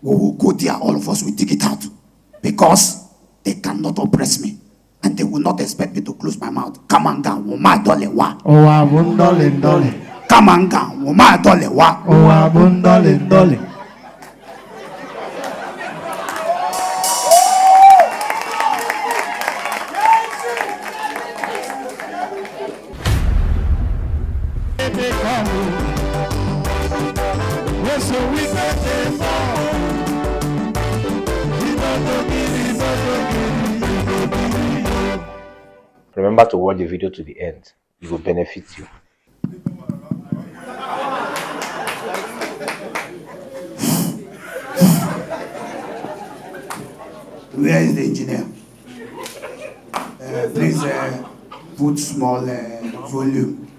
We will go there, all of us will dig it out. Because they cannot oppress me. And they will not expect me to close my mouth. Kamanga, woma dole wa. Owa bundole ndole. Kamanga, woma dole wa. Owa bundole ndole. Remember to watch the video to the end. It will benefit you. Where is the engineer? Please put small volume.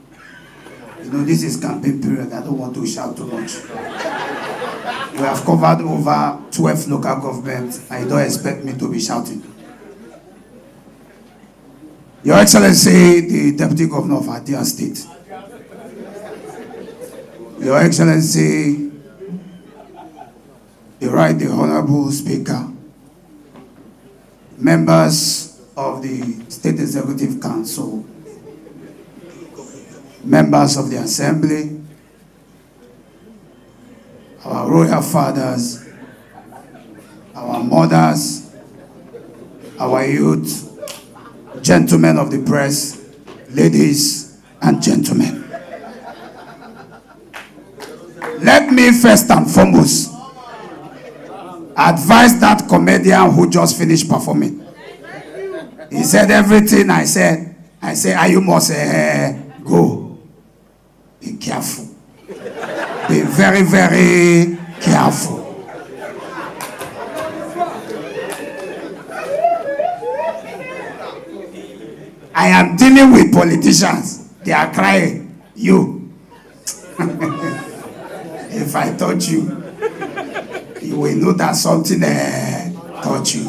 You know, this is campaign period. I don't want to shout too much. We have covered over 12 local governments. I don't expect me to be shouting. Your Excellency, the Deputy Governor of Adia State. Your Excellency, the Right Honorable Speaker, members of the State Executive Council, members of the Assembly, our royal fathers, our mothers, our youth, gentlemen of the press, ladies and gentlemen. Let me first and foremost advise that comedian who just finished performing. He said everything I said. I say, you must go. Be careful. Be very, very careful. I am dealing with politicians. They are crying. You. If I touch you, you will know that something touch you.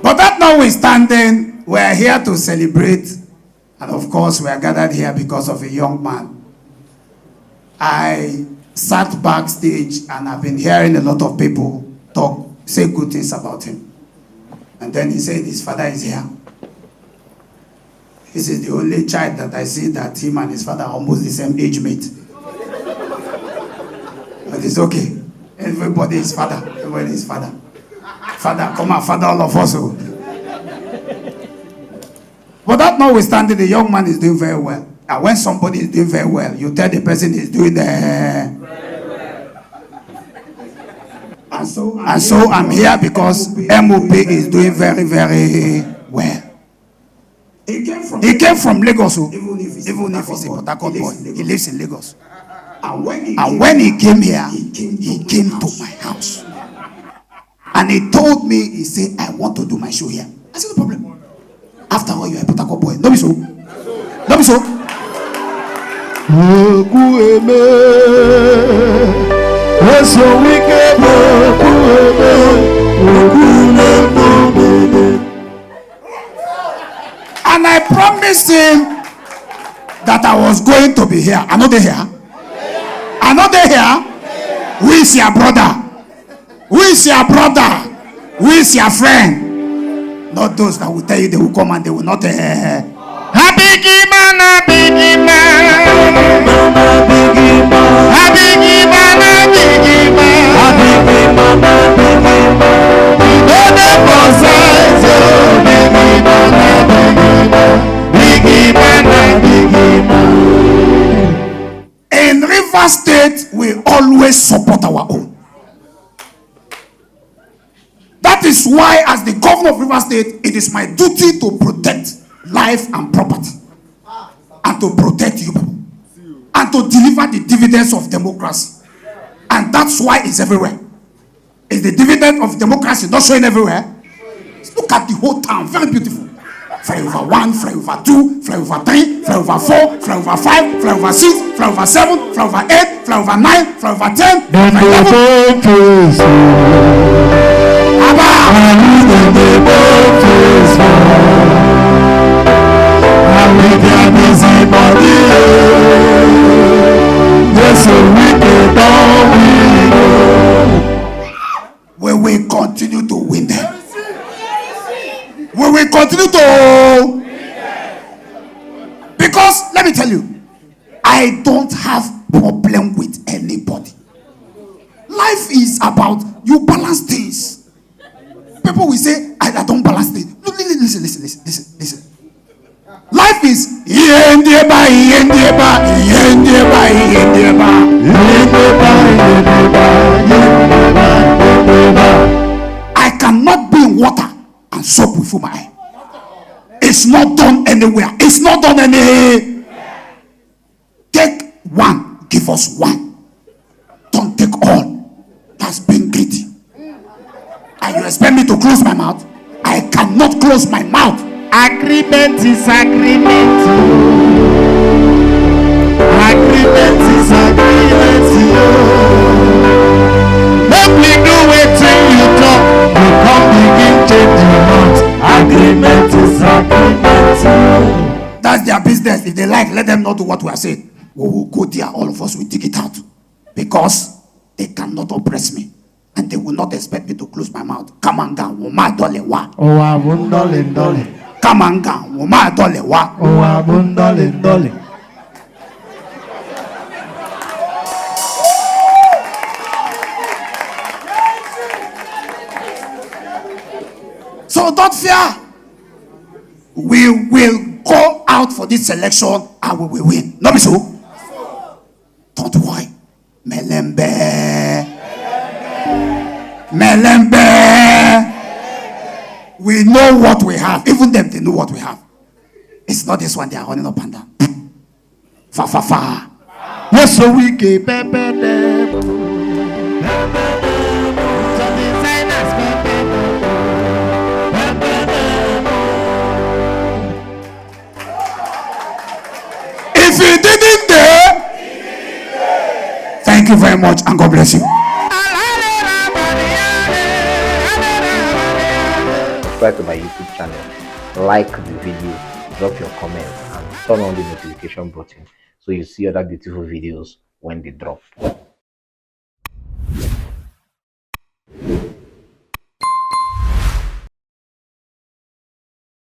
But that notwithstanding, we are here to celebrate. And of course, we are gathered here because of a young man. I sat backstage and I've been hearing a lot of people say good things about him. And then he said his father is here. This is the only child that I see that him and his father are almost the same age mate. But it's okay. Everybody is father. Everybody is father. Father, come on, father all of us. But that notwithstanding, the young man is doing very well. And when somebody is doing very well, you tell the person is doing very well. And so I'm here because M.O.P is doing very, very well. He came from Lagos, even if he's a Port Harcourt boy. He lives in Lagos. And when he came here, he came to my house. And he told me, he said, I want to do my show here. I said, no problem. After all, you're a Port Harcourt boy. Don't be so. Don't be so. And I promised him that I was going to be here. I'm not there here. I'm not there here. Who is your brother? Who is your brother? Who is your friend? Not those that will tell you they will come and they will not. Happy man, happy man, happy man, happy man, in River State, we always support our own. That is why, as the governor of River State, it is my duty to protect life and property, and to protect you people, and to deliver the dividends of democracy. And that's why it's everywhere. Is the dividend of democracy not showing everywhere? Look at the whole town, very beautiful. Flyover 1, flyover 2, flyover 3, flyover 4, flyover 5, flyover 6, flyover 7, flyover 8, flyover 9, flyover 10, flyover 11. continue to. Because let me tell you, I don't have problem with anybody. Life is about you balance things. People will say, I don't balance things. No, listen. Life is I cannot be in water and soap before my eye. It's not done anywhere. It's not done any. Take one, give us one. Don't take all. That's being greedy. And you expect me to close my mouth? I cannot close my mouth. Agreement is agreement. Agreement is agreement. Make me do it till you talk. You come begin change the month. Agreement is agreement. That's their business. If they like, let them not do what we are saying. We will go there. All of us will dig it out. Because they cannot oppress me. And they will not expect me to close my mouth. Come on, go. Oh, abundole. Come on, go. Oh, abundole. So don't fear. We will go out for this selection and we will win. Not be so. Don't worry. Melembe. We know what we have. Even them, they know what we have. It's not this one they are running up and down. Fa. Yes, so we get pepe. If you didn't there, thank you very much and God bless you. Subscribe to my YouTube channel, like the video, drop your comments, and turn on the notification button so you see other beautiful videos when they drop.